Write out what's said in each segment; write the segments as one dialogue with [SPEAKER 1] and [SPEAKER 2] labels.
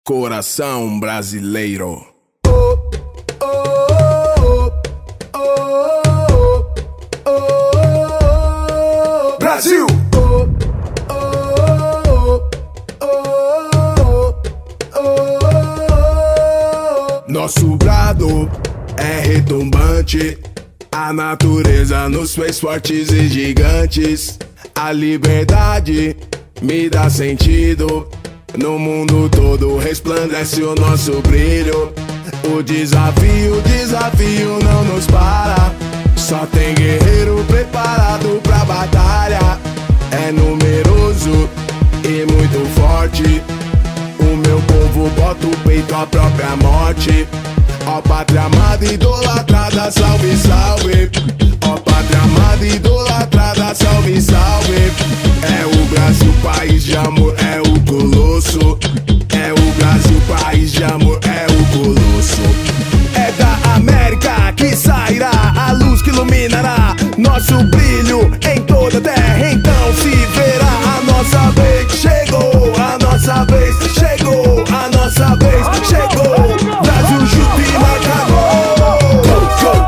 [SPEAKER 1] Coração brasileiro.
[SPEAKER 2] Brasil!
[SPEAKER 1] Nosso brado é retumbante. A natureza nos fez fortes e gigantes. A liberdade me dá sentido. No mundo todo resplandece o nosso brilho. O desafio não nos para. Só tem guerreiro preparado pra batalha. É numeroso e muito forte. O meu povo bota o peito à própria morte. Ó pátria amada, idolatrada, salve, salve. Ó pátria amada, idolatrada, salve, salve. É o Brasil, país de amor, é o colosso. É o Brasil, país de amor, é o colosso. É da América que sairá a luz que iluminará nosso brilho em toda a terra. Então se verá a nossa vez. Chegou a nossa vez, chegou a nossa vez, chegou. Brasil chuta e marca gol.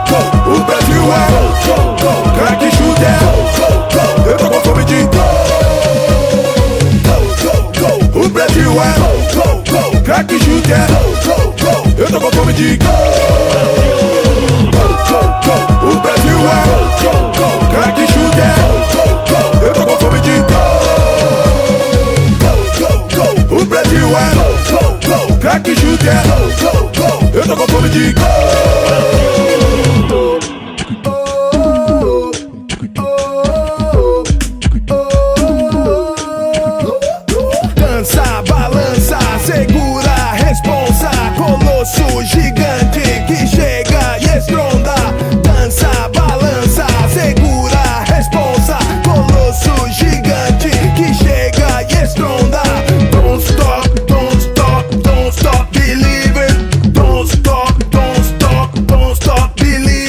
[SPEAKER 1] Go, o Brasil é go, craque chuta é eu tô com fome de go. O Brasil é go, craque chuta é eu tô com fome de go. O Brasil é go, craque chuta é eu tô com fome de go. O Brasil é